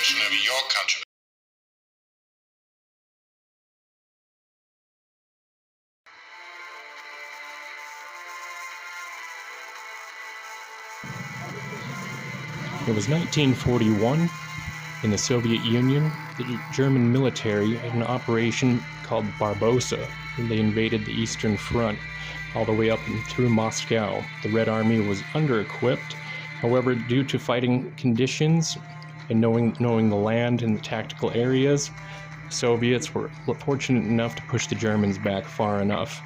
expansion over your country. It was 1941. In the Soviet Union, the German military had an operation called Barbarossa, where they invaded the Eastern Front all the way up and through Moscow. The Red Army was under-equipped. However, due to fighting conditions and knowing the land and the tactical areas, the Soviets were fortunate enough to push the Germans back far enough.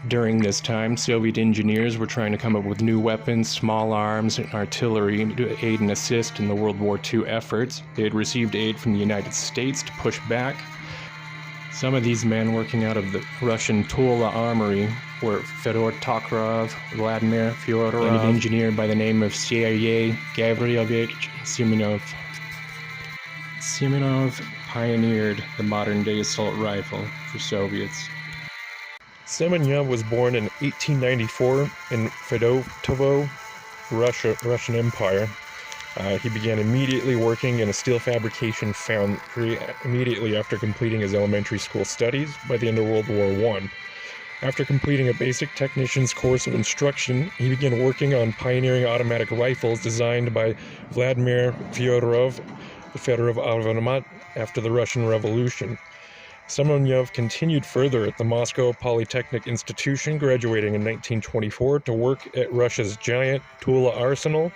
During this time, Soviet engineers were trying to come up with new weapons, small arms, and artillery to aid and assist in the World War II efforts. They had received aid from the United States to push back. Some of these men working out of the Russian Tula armory were Fyodor Tokarov, Vladimir Fyodorov, and an engineer by the name of Sergei, Gavrilovich, Simonov. Simonov pioneered the modern-day assault rifle for Soviets. Simonov was born in 1894 in Fedotovo, Russian Empire. He began immediately working in a steel fabrication foundry immediately after completing his elementary school studies by the end of World War I. After completing a basic technician's course of instruction, he began working on pioneering automatic rifles designed by Vladimir Fyodorov Automat after the Russian Revolution. Simonov continued further at the Moscow Polytechnic Institution, graduating in 1924 to work at Russia's giant Tula arsenal.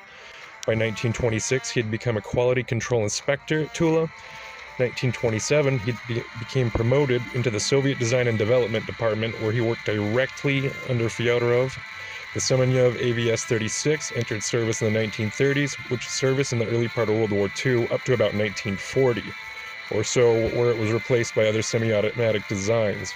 By 1926, he had become a quality control inspector at Tula. 1927, he became promoted into the Soviet Design and Development Department, where he worked directly under Fyodorov. The Simonov AVS-36 entered service in the 1930s, which service in the early part of World War II up to about 1940. Or so, where it was replaced by other semi-automatic designs.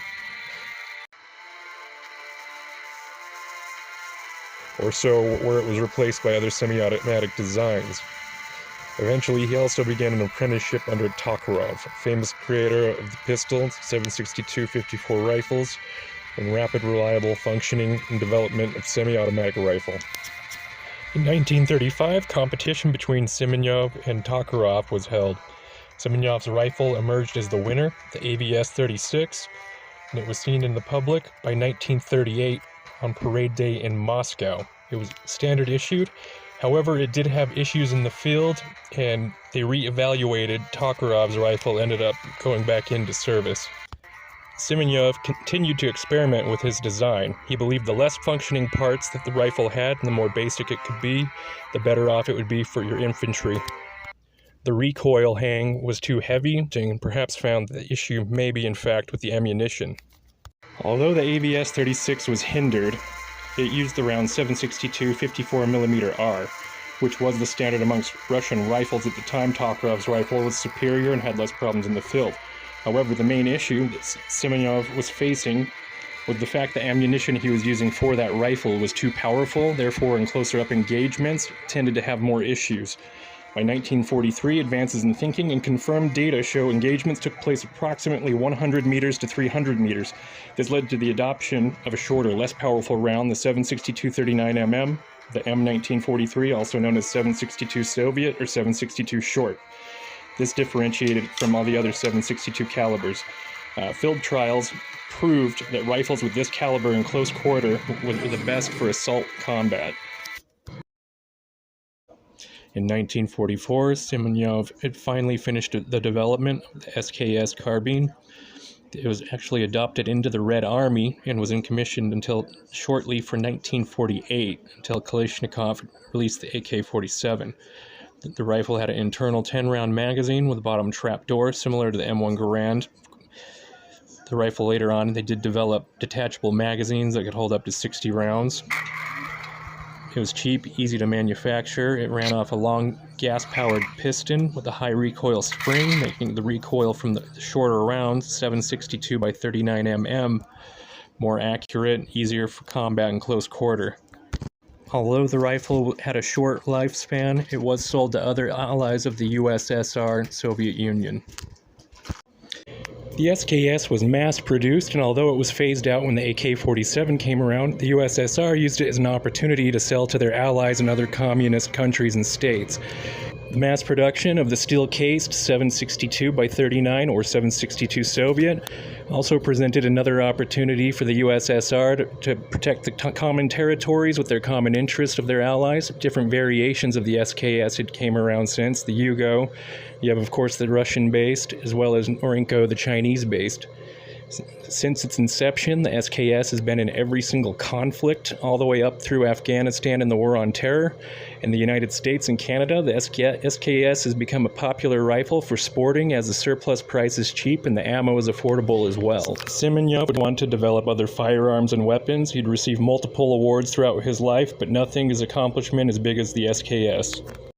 Eventually, he also began an apprenticeship under Tokarov, famous creator of the pistol, 7.62-54 rifles, and rapid, reliable functioning and development of semi-automatic rifle. In 1935, competition between Simonov and Tokarov was held. Simonov's rifle emerged as the winner, the AVS-36, and it was seen in the public by 1938 on Parade Day in Moscow. It was standard issued, however it did have issues in the field, and they re-evaluated Tokarov's rifle, ended up going back into service. Simonov continued to experiment with his design. He believed the less functioning parts that the rifle had, and the more basic it could be, the better off it would be for your infantry. The recoil hang was too heavy, and perhaps found the issue may be in fact with the ammunition. Although the AVS-36 was hindered, it used the round 7.62 54mm R, which was the standard amongst Russian rifles at the time. Tokarov's rifle was superior and had less problems in the field. However, the main issue that Simonov was facing was the fact the ammunition he was using for that rifle was too powerful, therefore in closer up engagements tended to have more issues. By 1943, advances in thinking and confirmed data show engagements took place approximately 100 meters to 300 meters. This led to the adoption of a shorter, less powerful round, the 7.62-39mm, the M1943, also known as 7.62 Soviet or 7.62 short. This differentiated from all the other 7.62 calibers. Field trials proved that rifles with this caliber in close quarter were the best for assault combat. In 1944, Simonov had finally finished the development of the SKS carbine. It was actually adopted into the Red Army and was commissioned until shortly for 1948, until Kalashnikov released the AK-47. The rifle had an internal 10-round magazine with a bottom trap door, similar to the M1 Garand. The rifle later on, they did develop detachable magazines that could hold up to 60 rounds. It was cheap, easy to manufacture. It ran off a long gas-powered piston with a high recoil spring, making the recoil from the shorter rounds, 7.62 by 39mm, more accurate, easier for combat in close quarter. Although the rifle had a short lifespan, it was sold to other allies of the USSR and Soviet Union. The SKS was mass-produced, and although it was phased out when the AK-47 came around, the USSR used it as an opportunity to sell to their allies in other communist countries and states. Mass production of the steel-cased 762 by 39 or 762 Soviet also presented another opportunity for the USSR to protect the common territories with their common interest of their allies. Different variations of the SKS had came around since. The Yugo, you have of course the Russian-based, as well as Norinco, the Chinese-based. Since its inception, the SKS has been in every single conflict, all the way up through Afghanistan and the War on Terror. In the United States and Canada, the SKS has become a popular rifle for sporting, as the surplus price is cheap and the ammo is affordable as well. Simonov would want to develop other firearms and weapons. He'd receive multiple awards throughout his life, but nothing is accomplishment as big as the SKS.